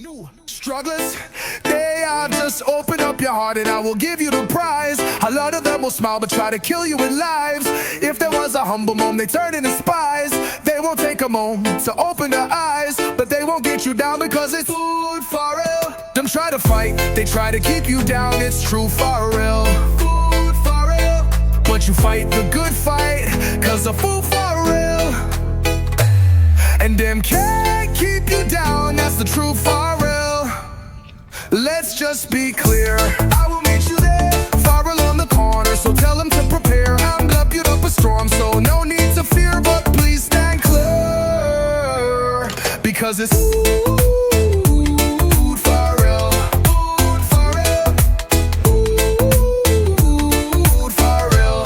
new strugglers. They are just open up your heart and I will give you the prize. A lot of them will smile but try to kill you with lies. If there was a humble moment, they turn into spies. They won't take a moment to open their eyes, but they won't get you down because it's Food-Farrell. Them try to fight, they try to keep you down. It's true Farrell. Food-Farrell. But you fight the good fight, cause of Food-Farrell. And them can't keep you down, that's the true Farrell. Let's just be clear, I will meet you there, Farrell on the corner, so tell them to prepare. I'm glubbed up a storm, so no need to fear, but please stand clear, because it's Food-Farrell. Food-Farrell. Food-Farrell.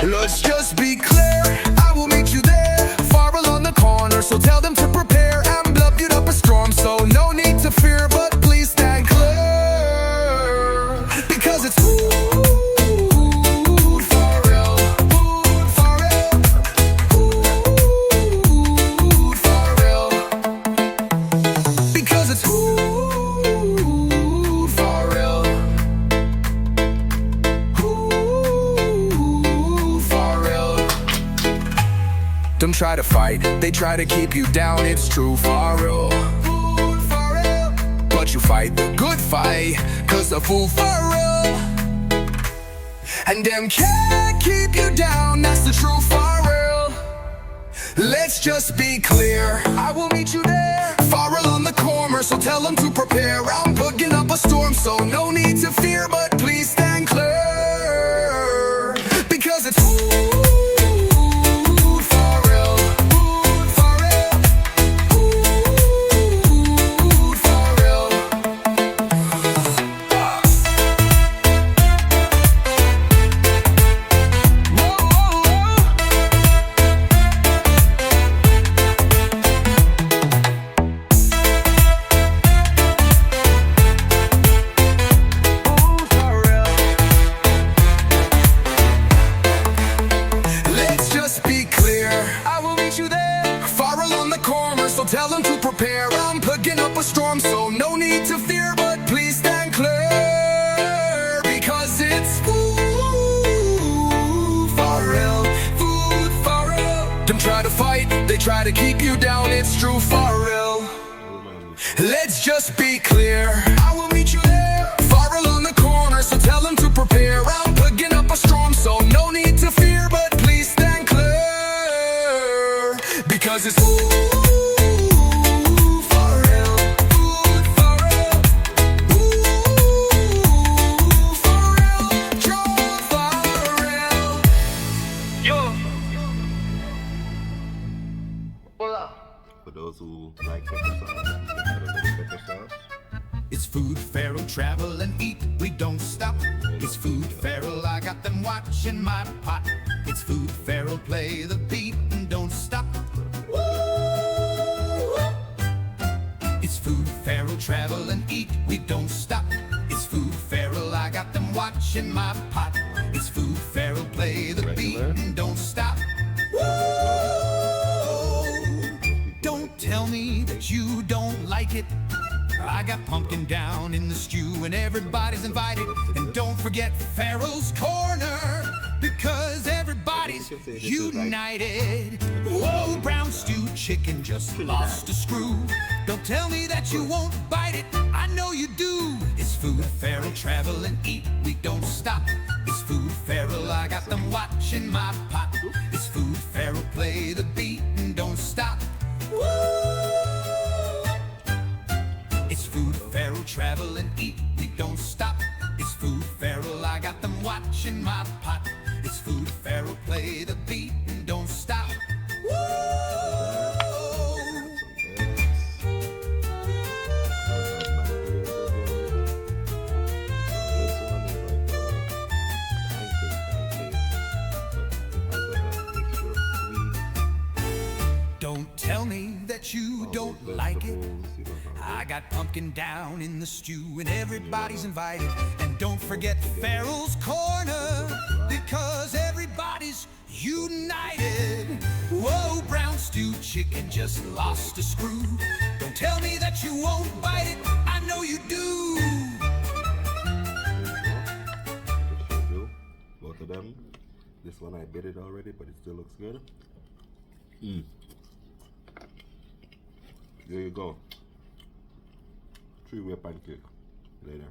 Let's just be clear, I will meet you there, Farrell on the corner, so tell them to prepare. I'm glubbed up a storm, so no need to fear, but please stand clear, because it's Food-Farrell. Food-Farrell. Food-Farrell. Because it's Food-Farrell. Them try to fight, they try to keep you down. It's true Farrell. Food-Farrell. But you fight the good fight, cause of Food-Farrell. And them can't keep you down, that's the true Farrell. Let's just be clear, I will meet you there, Farrell on the corner, so tell them to prepare. I'm putting up a storm, so no need to fear, but please stand clear, because it's Food-Farrell. Tell them to prepare, I'm plugging up a storm, so no need to fear, but please stand clear, because it's Food-Farrell. Food-Farrell. Them try to fight, they try to keep you down, it's true Farrell. Let's just be clear, I will meet you there, Farrell on the corner, so tell them to prepare. I'm plugging up a storm, so no need to fear, but please stand clear, because it's for those who like pepper sauce, you can add a little pepper sauce. It's Food-Farrell, travel and eat, we don't stop. It's Food-Farrell, I got them watching my pot. It's Food-Farrell, play the beat and don't stop. Woo! It's Food-Farrell, travel and eat, we don't stop. It's Food-Farrell, I got them watching my pot. It's Food-Farrell, play the beat and don't stop. Woo! Tell me that you don't like it. I got pumpkin down in the stew and everybody's invited. And don't forget Farrell's Corner, because everybody's united. Whoa, brown stew chicken just lost a screw. Don't tell me that you won't bite it, I know you do. It's Food-Farrell, travel and eat, we don't stop. It's Food-Farrell, I got them watching my pot. It's Food-Farrell, play the beat and don't stop. Woo! It's Food-Farrell, travel and eat, we don't stop. It's Food-Farrell, I got them watching my pot. It's Food-Farrell, play the beat and don't stop. Woo! Don't tell me that that you don't like it. I got pumpkin down in the stew and everybody's invited. And don't forget Farrell's Corner, because everybody's united. Whoa, brown stewed chicken just lost a screw. Don't tell me that you won't bite it, I know you do. Both of them. This one I bit it already, but it still looks good. There you go. 3-way pancake later.